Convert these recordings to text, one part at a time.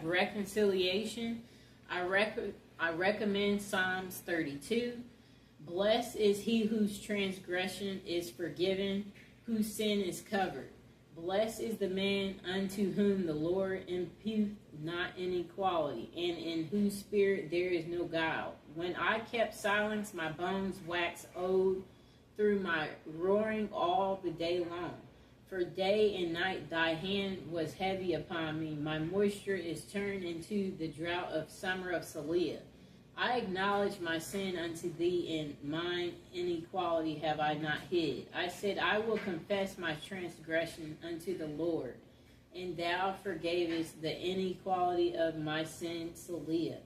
have reconciliation, I recommend Psalms 32. Blessed is he whose transgression is forgiven, whose sin is covered. Blessed is the man unto whom the Lord imputeth not inequality, and in whose spirit there is no guile. When I kept silence, my bones waxed old through my roaring all the day long. For day and night thy hand was heavy upon me. My moisture is turned into the drought of summer of Saliah. I acknowledge my sin unto thee, and mine inequality have I not hid. I said, I will confess my transgression unto the Lord, and thou forgavest the inequality of my sin, Saliah.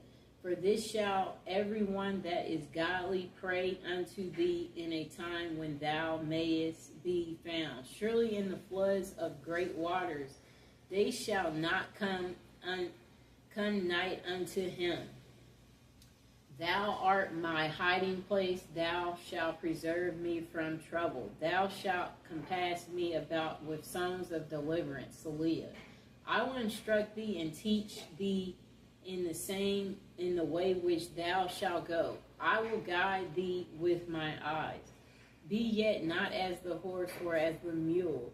For this shall every one that is godly pray unto thee in a time when thou mayest be found. Surely in the floods of great waters they shall not come nigh unto him. Thou art my hiding place, thou shalt preserve me from trouble. Thou shalt compass me about with songs of deliverance, Saliah. I will instruct thee and teach thee in the way which thou shalt go. I will guide thee with my eyes. Be yet not as the horse or as the mule,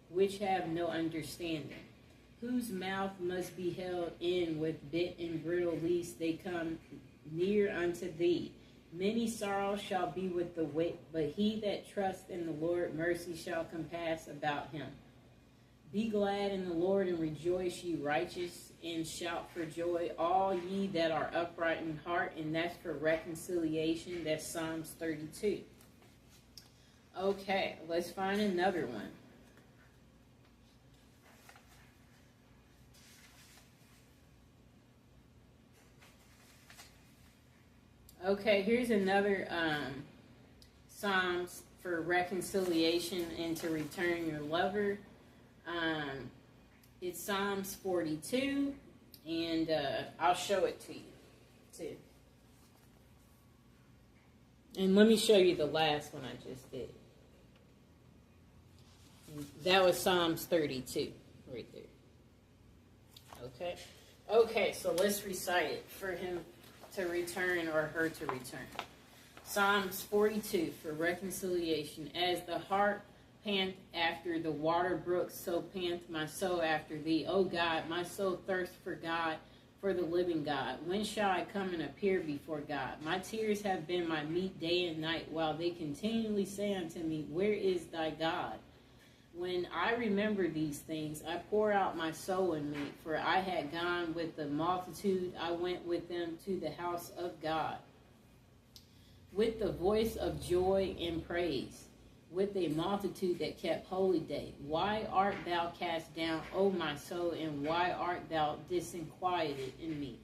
which have no understanding, whose mouth must be held in with bit and bridle, lest they come near unto thee. Many sorrows shall be with the wicked, but he that trusts in the Lord, mercy shall compass about him. Be glad in the Lord and rejoice, ye righteous, and shout for joy, all ye that are upright in heart. And that's for reconciliation. That's Psalms 32. Okay, let's find another one. Okay, here's another Psalms for reconciliation and to return your lover. It's Psalms 42, and I'll show it to you, too. And let me show you the last one I just did. That was Psalms 32, right there. Okay? Okay, so let's recite it for him to return or her to return. Psalms 42 for reconciliation. As the hart pant after the water brooks, so pant my soul after thee. O God, my soul thirsts for God, for the living God. When shall I come and appear before God? My tears have been my meat day and night, while they continually say unto me, where is thy God? When I remember these things, I pour out my soul in me, for I had gone with the multitude, I went with them to the house of God. With the voice of joy and praise, with a multitude that kept holy day. Why art thou cast down, O my soul, and why art thou disquieted in me?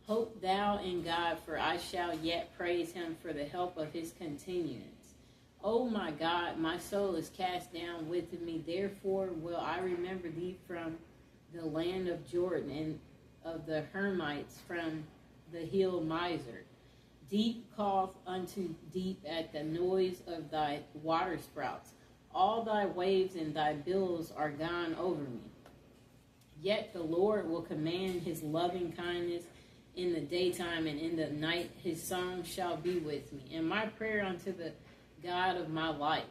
Hope thou in God, for I shall yet praise him for the help of his continuance. O my God, my soul is cast down within me, therefore will I remember thee from the land of Jordan, and of the Hermites from the hill Mizar. Deep calleth unto deep at the noise of thy waterspouts. All thy waves and thy billows are gone over me. Yet the Lord will command his loving kindness in the daytime, and in the night his song shall be with me. And my prayer unto the God of my life.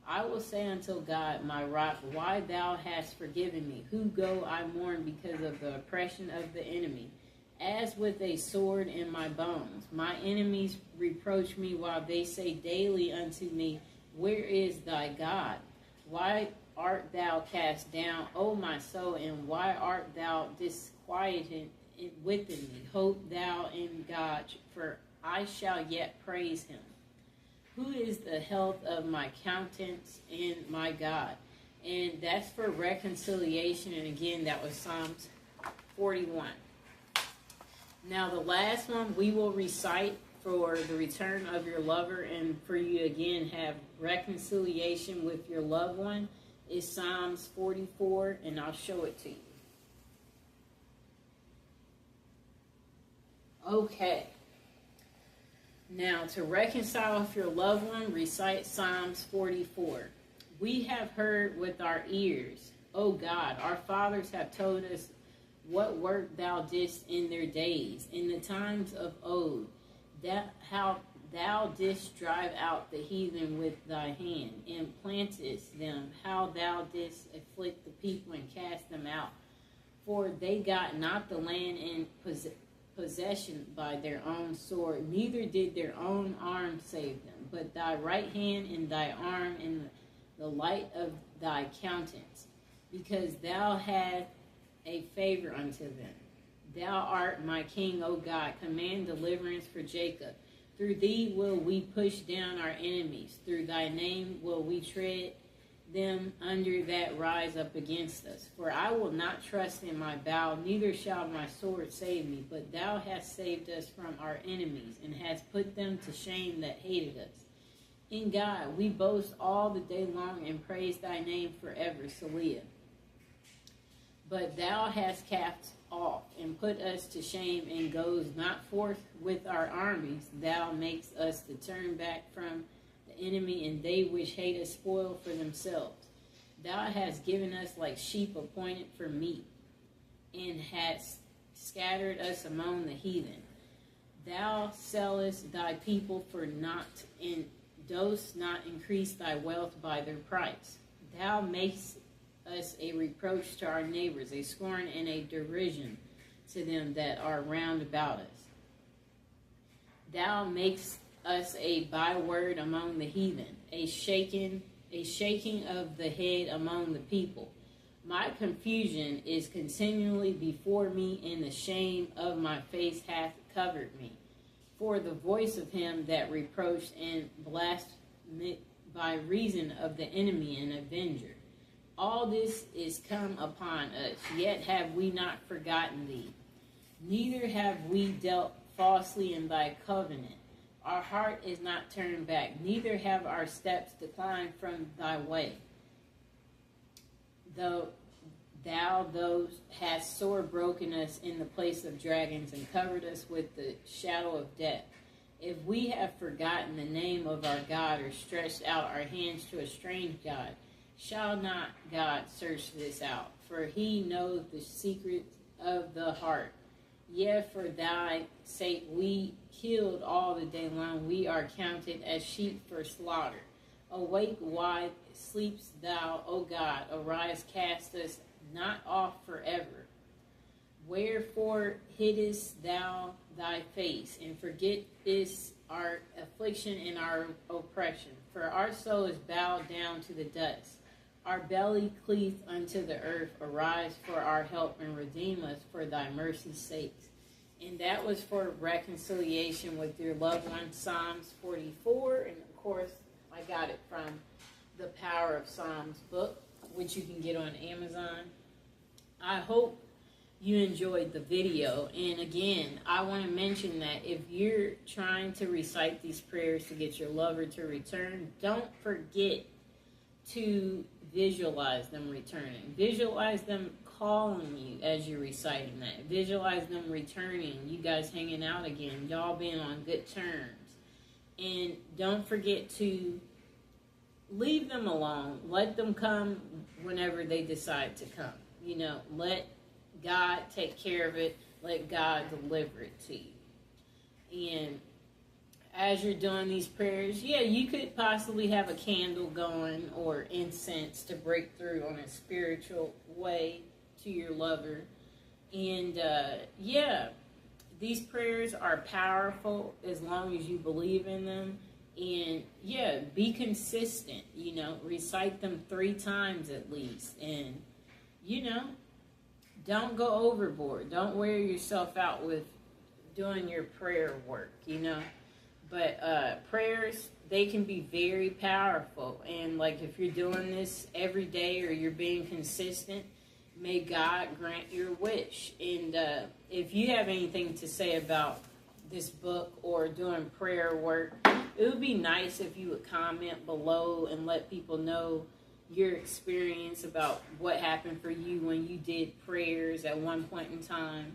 I will say unto God, my rock, why thou hast forgiven me? Who go I mourn because of the oppression of the enemy? As with a sword in my bones. My enemies reproach me while they say daily unto me, where is thy God? Why art thou cast down, O my soul, and why art thou disquieted within me? Hope thou in God, for I shall yet praise him. Who is the health of my countenance and my God? And that's for reconciliation. And again, that was Psalms 41. Now, the last one we will recite for the return of your lover and for you again have reconciliation with your loved one is Psalms 44, and I'll show it to you. Okay. Now, to reconcile with your loved one, recite Psalms 44. We have heard with our ears, O God, our fathers have told us what work thou didst in their days, in the times of old, that how thou didst drive out the heathen with thy hand, and plantest them, how thou didst afflict the people and cast them out. For they got not the land in possession by their own sword, neither did their own arm save them, but thy right hand and thy arm and the light of thy countenance, because thou hadst a favor unto them. Thou art my king, O God. Command deliverance for Jacob. Through thee will we push down our enemies. Through thy name will we tread them under that rise up against us. For I will not trust in my bow, neither shall my sword save me. But thou hast saved us from our enemies, and hast put them to shame that hated us. In God we boast all the day long, and praise thy name forever. Selah. But thou hast cast off, and put us to shame, and goes not forth with our armies. Thou makest us to turn back from the enemy, and they which hate us spoil for themselves. Thou hast given us like sheep appointed for meat, and hast scattered us among the heathen. Thou sellest thy people for naught, and dost not increase thy wealth by their price. Thou makest us a reproach to our neighbors, a scorn and a derision to them that are round about us. Thou makest us a byword among the heathen, a shaking of the head among the people. My confusion is continually before me, and the shame of my face hath covered me. For the voice of him that reproached and blasphemed by reason of the enemy and avenger. All this is come upon us, yet have we not forgotten thee. Neither have we dealt falsely in thy covenant. Our heart is not turned back, neither have our steps declined from thy way. Though thou hast sore broken us in the place of dragons, and covered us with the shadow of death. If we have forgotten the name of our God, or stretched out our hands to a strange God, shall not God search this out? For he knows the secrets of the heart. Yet for thy sake we killed all the day long. We are counted as sheep for slaughter. Awake, why sleepst thou, O God? Arise, cast us not off forever. Wherefore hiddest thou thy face, and forgettest our affliction and our oppression? For our soul is bowed down to the dust. Our belly cleaveth unto the earth. Arise for our help, and redeem us for thy mercy's sakes. And that was for reconciliation with your loved one, Psalms 44. And of course, I got it from the Power of Psalms book, which you can get on Amazon. I hope you enjoyed the video. And again, I want to mention that if you're trying to recite these prayers to get your lover to return, don't forget to visualize them returning. Visualize them calling you as you're reciting that. Visualize them returning, you guys hanging out again, y'all being on good terms. And don't forget to leave them alone. Let them come whenever they decide to come. You know, let God take care of it. Let God deliver it to you. And as you're doing these prayers, yeah, you could possibly have a candle going or incense to break through on a spiritual way to your lover. And yeah, these prayers are powerful as long as you believe in them. And yeah, be consistent, you know, recite them 3 times at least. And, you know, don't go overboard. Don't wear yourself out with doing your prayer work, you know. But prayers, they can be very powerful. And like if you're doing this every day or you're being consistent, may God grant your wish. And if you have anything to say about this book or doing prayer work, it would be nice if you would comment below and let people know your experience about what happened for you when you did prayers at one point in time.